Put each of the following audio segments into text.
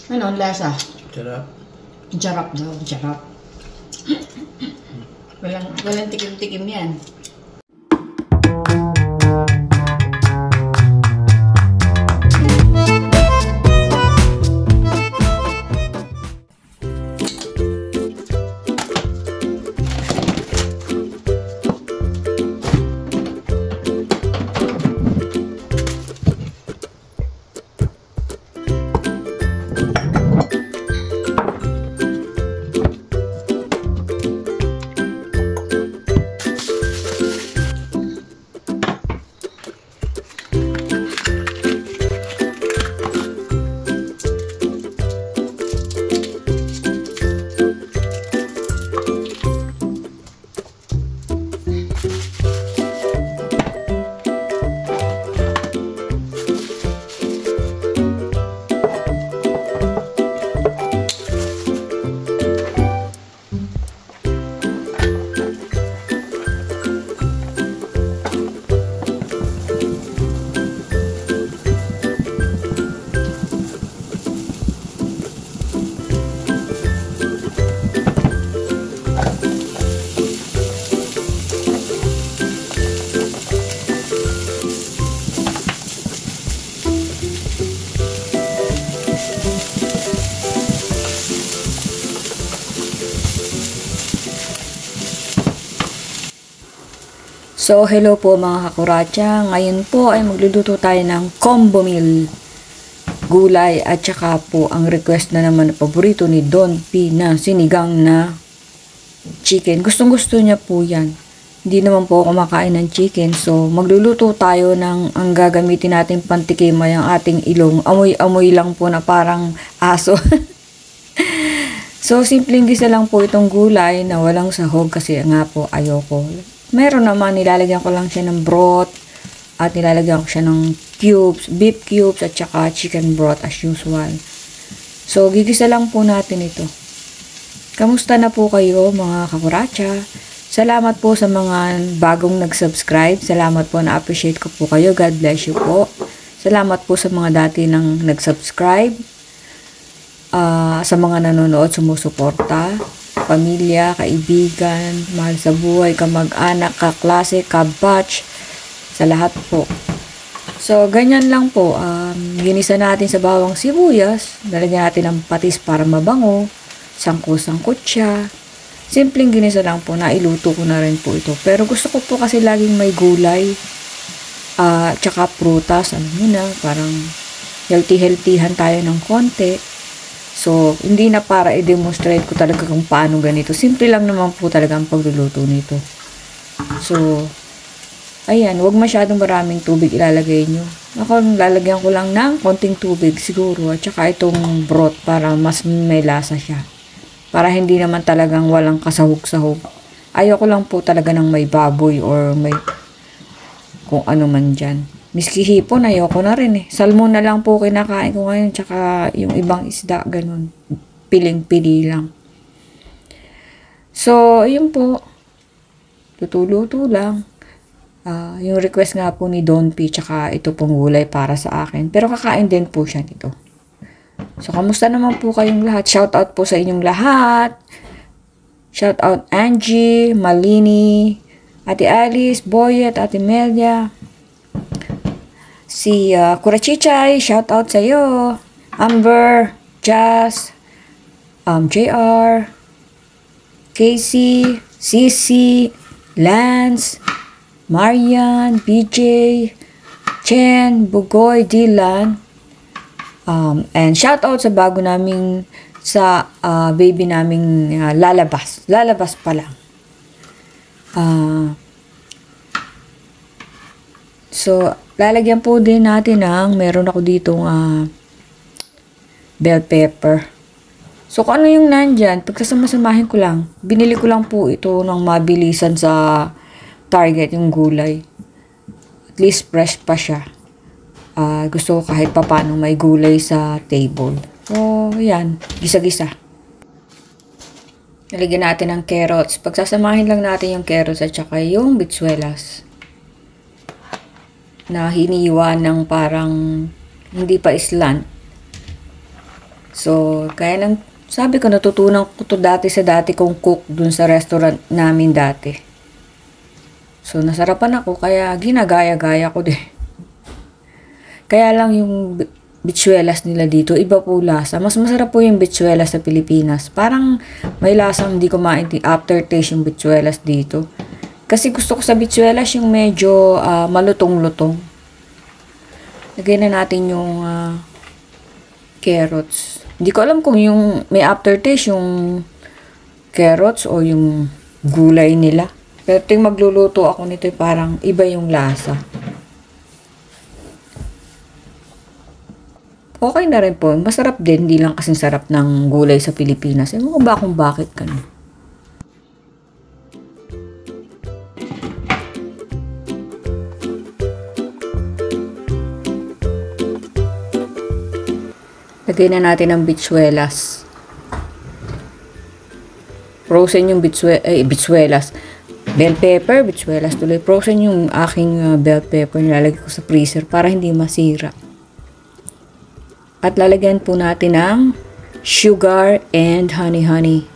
Ano ang lasa? Sarap. Ang sarap daw, ang sarap. Walang tikim-tikim yan. So, hello po mga kakuratsa. Ngayon po ay magluluto tayo ng combo meal. Gulay at saka po ang request na naman na paborito ni Don P na sinigang na chicken. Gustong gusto niya po yan. Hindi naman po ako kumakain ng chicken. So, magluluto tayo ng ang gagamitin natin pantikima yung ating ilong. Amoy-amoy lang po na parang aso. So, simpleng gisa lang po itong gulay na walang sahog kasi nga po ayoko. Meron naman, nilalagyan ko lang siya ng broth at nilalagyan ko siya ng cubes, beef cubes at saka chicken broth as usual. So, gigisa lang po natin ito. Kamusta na po kayo mga kakuratsa? Salamat po sa mga bagong nag-subscribe. Salamat po, na-appreciate ko po kayo. God bless you po. Salamat po sa mga dati nang nag-subscribe. Sa mga nanonood, sumusuporta. Pamilya, kaibigan, mahal sa buhay, kamag-anak, kaklase, kabatch, sa lahat po. So, ganyan lang po. Ginisa natin sa bawang sibuyas. Nalagyan natin ng patis para mabango. Sangko-sangkot siya. Simpleng ginisa lang po. Nailuto ko na rin po ito. Pero gusto ko po kasi laging may gulay. Tsaka prutas. Alam mo na, parang healthy-healthyhan tayo ng konti. So, hindi na para i-demonstrate ko talaga kung paano ganito. Simple lang naman po talaga ang pagluluto nito. So, ayan, huwag masyadong maraming tubig ilalagay nyo. Ako, lalagyan ko lang ng konting tubig siguro. At saka itong broth para mas may lasa siya. Para hindi naman talagang walang kasahog-sahog. Ayoko lang po talaga ng may baboy or may kung ano man dyan. Miski hipon, ayoko na rin eh. Salmon na lang po kinakain ko ngayon, tsaka yung ibang isda, ganun. Piling-pili lang. So, yun po. Luto-luto lang. Yung request nga po ni Don P, tsaka ito pong gulay para sa akin. Pero kakain din po siya nito. So, kamusta naman po kayong lahat? Shout out po sa inyong lahat. Shout out Angie, Malini, Ate Alice, Boyet, Ate Melia. Si Kurachichay, shout out sa iyo. Amber, Jazz, JR, Casey, Sisi, Lance, Marian, BJ, Chen, Bugoy, Dylan. And shout out sa bago naming sa baby naming lalabas. Lalabas pa lang. So, lalagyan po din natin ng, meron ako ditong bell pepper. So, kung ano yung nandyan, pagkasama-samahin ko lang, binili ko lang po ito ng mabilisan sa Target, yung gulay. At least fresh pa siya. Gusto ko kahit papano may gulay sa table. So, yan, gisa-gisa. Nalagyan natin ng carrots. Pagsasamahin lang natin yung carrots at saka yung bitsuelas. Na hiniwa ng parang hindi pa islant. So, kaya lang, sabi ko, natutunan ko to dati sa dati kong cook dun sa restaurant namin dati. So, nasarapan ako, kaya ginagaya-gaya ko din. Kaya lang yung bitsuelas nila dito, iba po lasa. Mas masarap po yung bitsuelas sa Pilipinas. Parang may lasang hindi ko aftertaste yung bitsuelas dito. Kasi gusto ko sa bitsuelas yung medyo malutong-lutong. Lagyan na natin yung carrots. Hindi ko alam kung yung may aftertaste yung carrots o yung gulay nila. Pero yung magluluto ako nito, parang iba yung lasa. Okay na rin po. Masarap din. Hindi lang kasing sarap ng gulay sa Pilipinas. Ewan ko ba kung bakit ganun. Lagay na natin ang bitsuelas. Frozen yung bitsuelas. Bell pepper, bitsuelas tuloy. Frozen yung aking bell pepper. Nilalagay ko sa freezer para hindi masira. At lalagyan po natin ng sugar and honey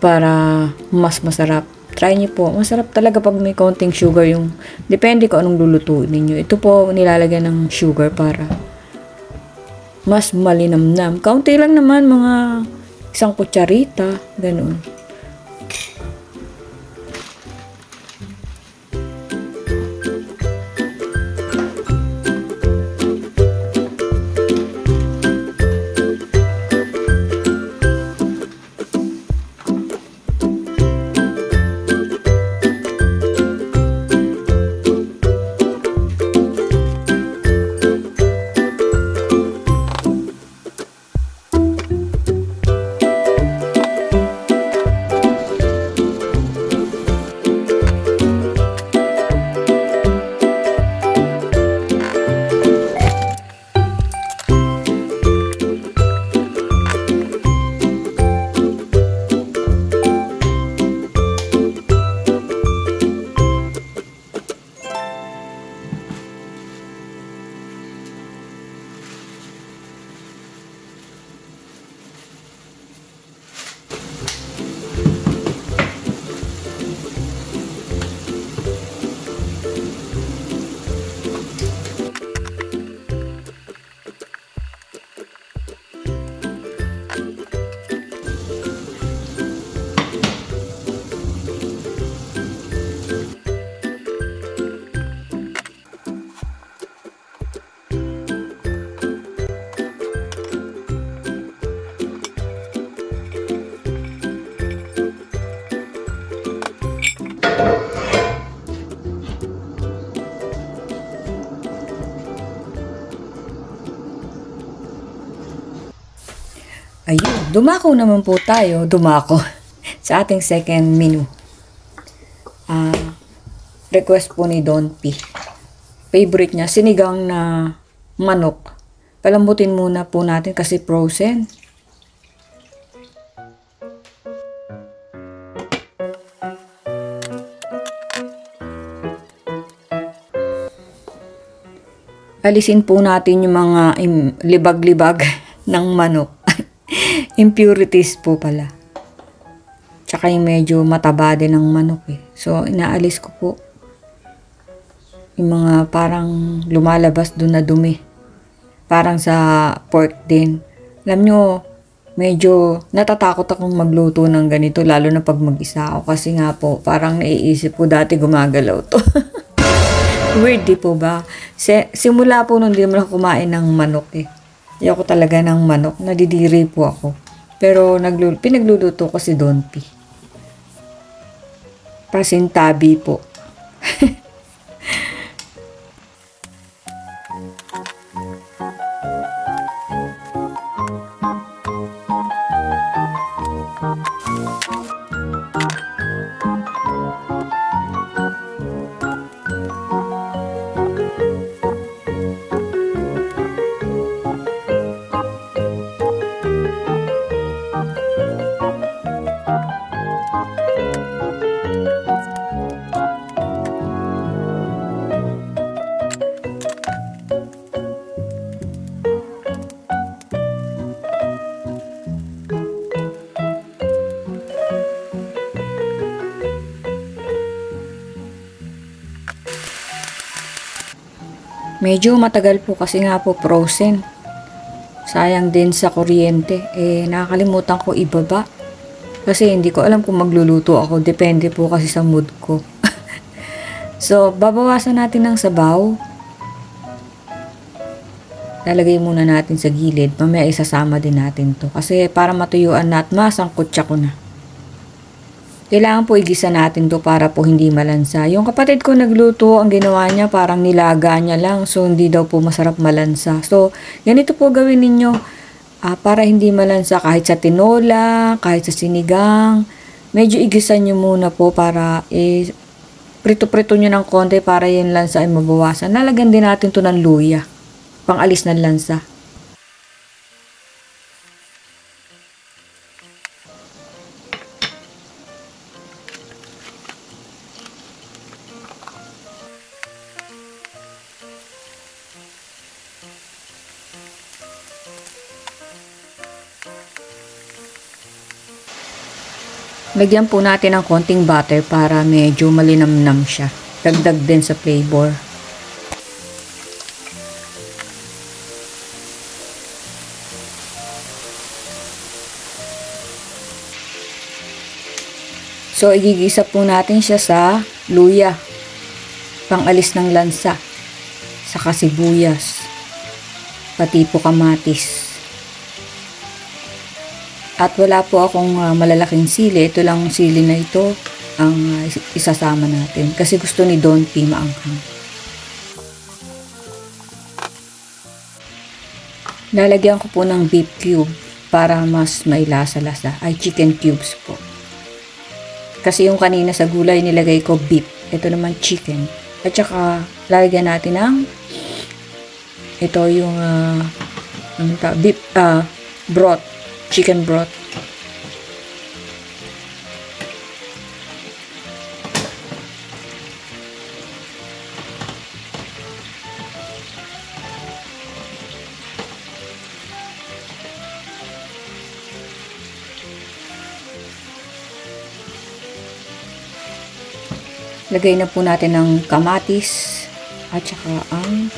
para mas masarap. Try niyo po. Masarap talaga pag may konting sugar yung, depende ko anong lulutuin ninyo. Ito po nilalagyan ng sugar para mas malinamnam. Kaunti lang naman, mga 1 kutsarita, ganun. Ayun, dumako naman po tayo, sa ating second menu. Request po ni Don P. Favorite niya, sinigang na manok. Palambutin muna po natin kasi frozen. Alisin po natin yung mga libag-libag ng manok. Impurities po pala. Tsaka yung medyo mataba din ng manok eh. So, inaalis ko po yung mga parang lumalabas doon na dumi. Parang sa pork din. Alam nyo, medyo natatakot akong magluto ng ganito, lalo na pag mag-isa ako. Kasi nga po, parang naiisip ko dati gumagalaw to. Weird di po ba? Simula po nung di naman ako kumain ng manok eh. Ayoko talaga ng manok. Nadidiri po ako. Pero pinagluluto ko si Don P. Pasintabi po. Medyo matagal po kasi nga po frozen. Sayang din sa kuryente. Nakakalimutan ko ibaba. Kasi hindi ko alam kung magluluto ako. Depende po kasi sa mood ko. So, babawasan natin ng sabaw. Lalagay muna natin sa gilid. Mamaya isasama din natin to. Kasi para matuyuan na at masangkot siya ko na. Kailangan po igisa natin to para po hindi malansa. Yung kapatid ko nagluto, ang ginawa niya parang nilaga niya lang. So, hindi daw po masarap malansa. So, ganito po gawin ninyo para hindi malansa kahit sa tinola, kahit sa sinigang. Medyo igisa nyo muna po para prito-prito nyo ng konti para yung lansa ay mabawasan. Lalagyan din natin to ng luya. Pang-alis ng lansa. Lagyan po natin ng konting butter para medyo malinamnam siya. Dagdag din sa flavor. So, igigisa po natin siya sa luya. Pang-alis ng lansa. Saka sibuyas. Pati po kamatis. At wala po akong malalaking sili. Ito lang sili na ito ang isasama natin. Kasi gusto ni Don P maanghang. Lalagyan ko po ng beef cube para mas mailasa-lasa. Ay, chicken cubes po. Kasi yung kanina sa gulay nilagay ko beef. Ito naman chicken. At saka lalagyan natin ng ito yung beef broth. Chicken broth. Lagay na po natin ng kamatis at saka ang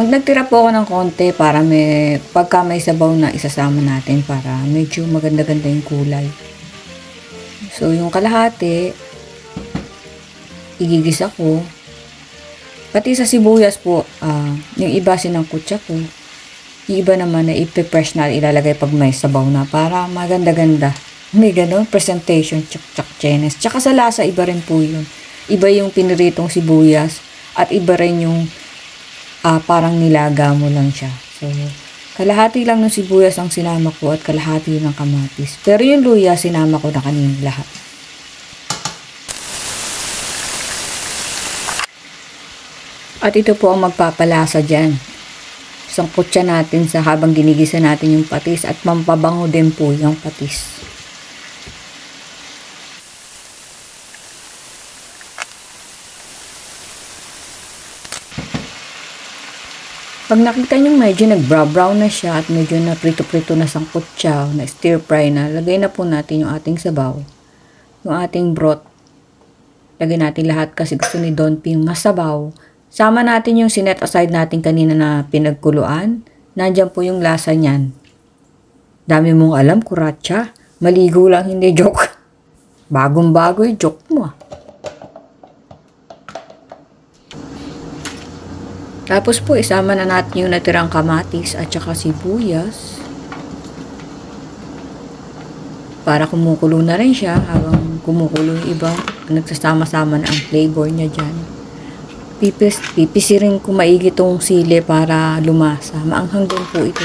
nagtira po ako ng konti para pagka may sabaw na isasama natin para medyo maganda-ganda yung kulay. So, yung kalahati, igigisa ko. Pati sa sibuyas po, yung iba sinangkutsa ko. Yung iba naman na ipipress na ilalagay pag may sabaw na para maganda-ganda. May ganon, presentation, tsak-tsak-chenes. Tsaka sa lasa, iba rin po yun. Iba yung piniritong sibuyas at iba rin yung parang nilaga mo lang siya. So, kalahati lang ng sibuyas ang sinama ko at kalahati ng kamatis. Pero yung luya, sinama ko na kanina lahat. At ito po ang magpapalasa dyan. Sangkot siya natin sa habang ginigisa natin yung patis at mampabango din po yung patis. Pag nakita nyo medyo nag-brown na siya at medyo na prito-prito na sangkot siya, na stir fry na, lagay na po natin yung ating sabaw. Yung ating broth. Lagay natin lahat kasi gusto ni Don P yung masabaw. Sama natin yung sinet aside natin kanina na pinagkuluan. Nandyan po yung lasa niyan. Dami mong alam, kuratsa. Maligo lang, hindi joke. Bagong-bago yung joke mo. Tapos po, isama na natin yung natirang kamatis at saka sibuyas. Para kumukulo na rin siya habang kumukulo yung iba. Nagsasama-sama na ang flavor niya dyan. Pipisirin ko maigi itong sili para lumasa. Maanghang din po ito.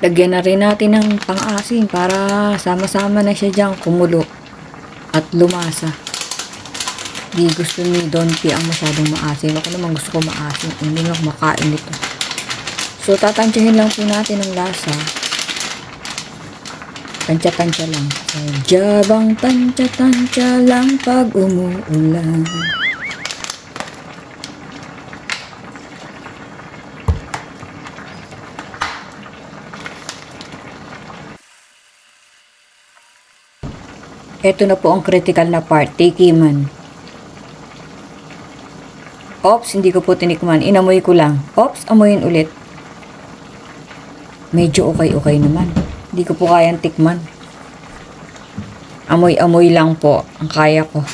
Lagyan na rin natin ng pang-asin para sama-sama na siya dyan kumulo at lumasa. Di gusto ni Don P ang masyadong maasim. Ako naman gusto ko maasim. Hindi na ako makain nito. So, tatansyahin lang po natin ang lasa. Tansya-tansya lang. Sadyabang tansya-tansya lang pag umuulan. Ito na po ang critical na part, tikiman. Ops, hindi ko po tinikman. Inamoy ko lang. Ops, amoyin ulit. Medyo okay naman. Hindi ko po kayang tikman. Amoy-amoy lang po ang kaya ko.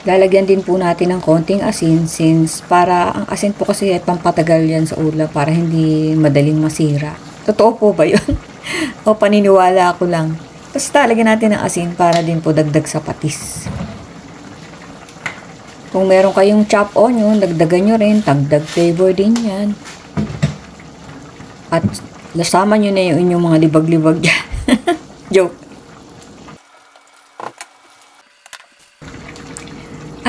Lalagyan din po natin ng konting asin since para ang asin po kasi ay pampatagal yan sa ulam para hindi madaling masira. Totoo po ba yun? O paniniwala ko lang. Basta lagyan natin ng asin para din po dagdag sa patis. Kung meron kayong chopped onion, dagdagan nyo rin. Dagdag flavor din yan. At lasama nyo na yung inyong mga libag-libag dyan. Joke.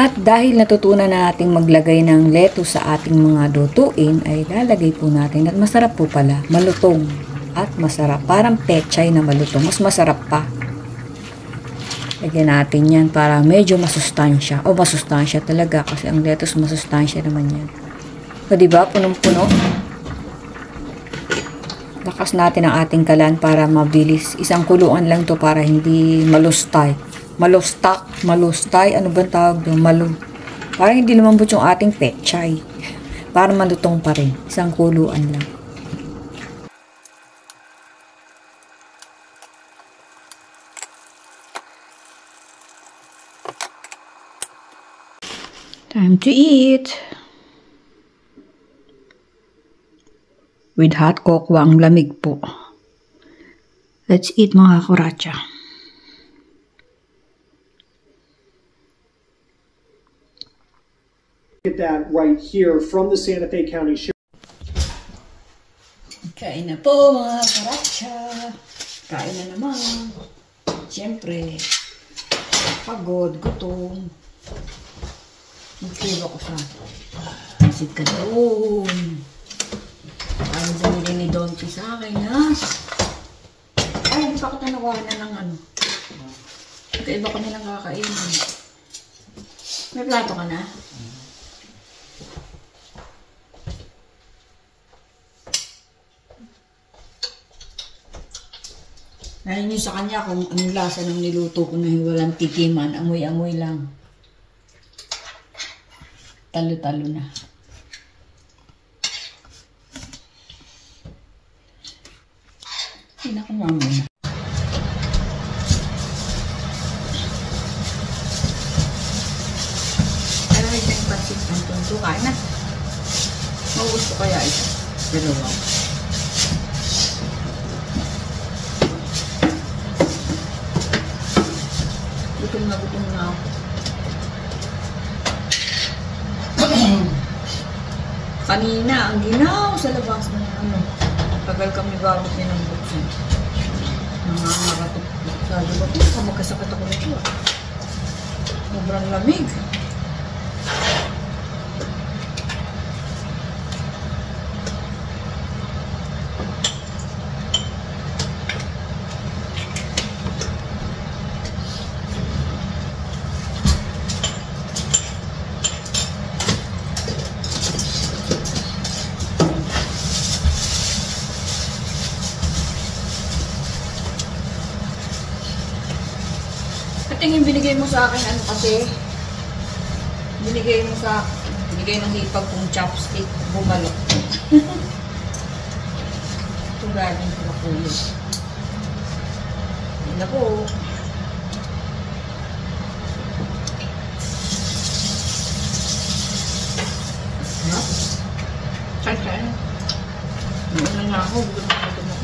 At dahil natutunan na nating maglagay ng lettuce sa ating mga lutuin, ay lalagay po natin. At masarap po pala. Malutong. At masarap. Parang pechay na malutong. Mas masarap pa. Lagyan natin yan para medyo masustansya. O masustansya talaga kasi ang lettuce masustansya naman yan. O diba? Punong-puno. Lakas natin ang ating kalan para mabilis. Isang kuluan lang to para hindi malustay. Malustay. Ano ba tawag doon? Para hindi lumambot yung ating pechay. Para malutong pa rin. Isang kuluan lang. Time to eat. With hot cocoa ang lamig po. Let's eat mga kuratsa. Get that right here from the Santa Fe County Sheriff. Kain na po mga kuratsa. Kain na naman. Siyempre, pagod, gutom. Magkilo ko sa masid ka doon. Ano bumili ni Donchi sa akin, ha? Ay, hindi pa ko tanawahan na ng ano. Kaiba ko nilang kakainin. May plato ka na? Nahin nyo sa kanya kung anong lasa ng niluto ko na walang tikiman. Amoy-amoy lang. Talo-talo na. Pinakuha muna. Ano rin yung pansit ng tunto? Kain na. Maugusto kaya ito. Dalawa. Gutom na ako. Kanina, ang ginaw sa labas ng ano. Tagal kami bago pinambuksan. Nangangaratog. Sabi ko, baka magkasakit ako nito. Sobrang lamig. Tingin binigay mo sa akin ano kasi binigay ng hipag kong chopstick bumalok. Ito galing ko po yun. Yun na po. Kaya ano na ako gusto mo.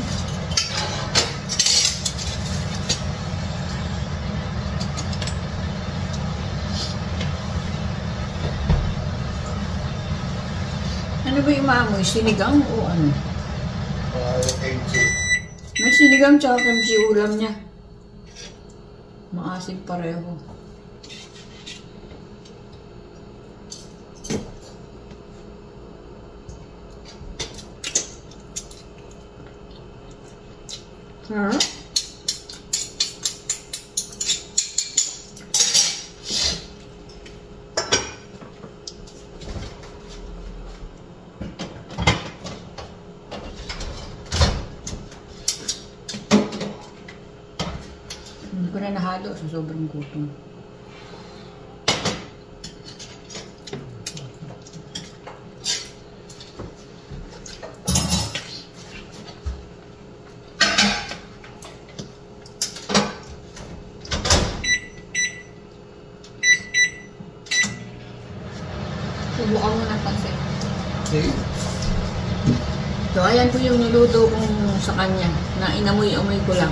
Ano ba yung maamoy? Sinigang o ano? May sinigang tsaka kimchi ulam niya. Maasim pareho. Huh? ko na nahalo sa sobrang gutom. Subukan mo ng pansit. Sige. So, ayan po yung niluto kong sa kanya na inamoy-amoy ko lang.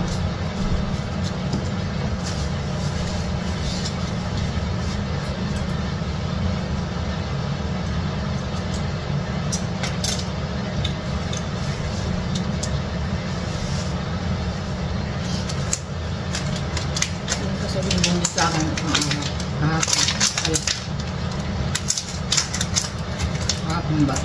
Yung kasabihin mo sa akin kahapon. Kahapon ba?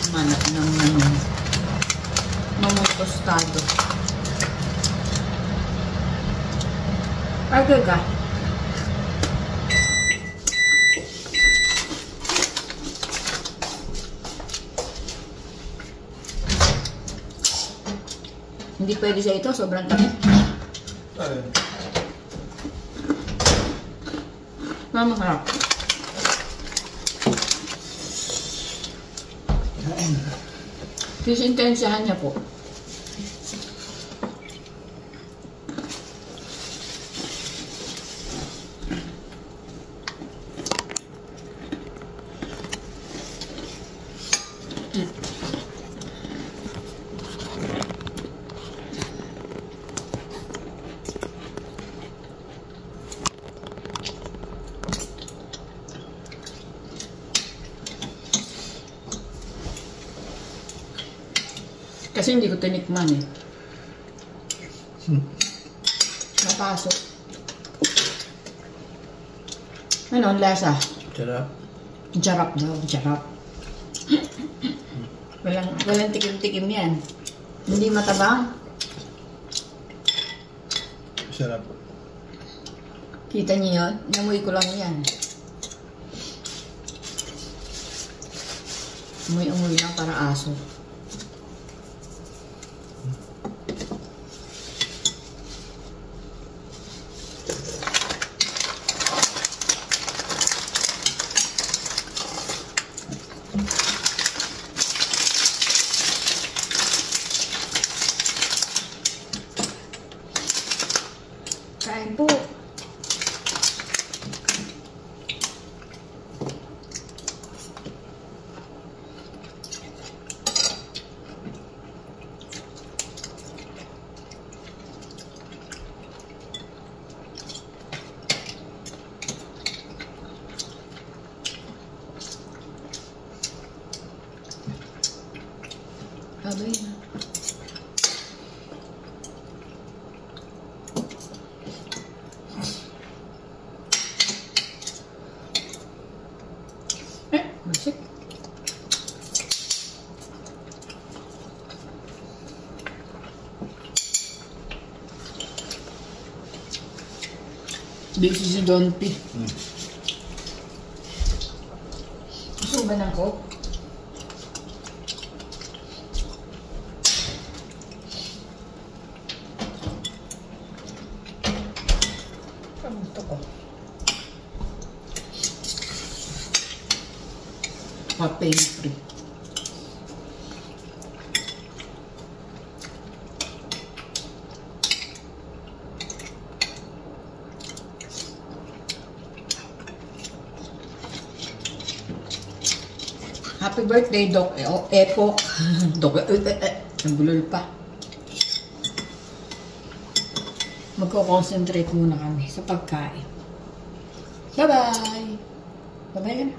Manat ng mamong tostado. Ay, ka. Hindi pwede sa ito, sobrang tamis. Ayun. Masarap. Sisintensyahan niya po. Kasi hindi ko tinikman eh. Napasok. Ano ang lasa? Sarap. Jarap daw, jarap. Walang tikim-tikim yan. Hindi matabang. Sarap. Kita niyo yun? Namuy ko lang yan. Umuy-umuy lang para aso. Kain po. Abay na. Masik. Busy si Don P. Gusto ba ng coke? Gusto ko. Pain free. Happy birthday, Doc Epok. Doc nagulol pa. Magko-concentrate muna kami sa pagkain. Bye-bye! Bye-bye ka na.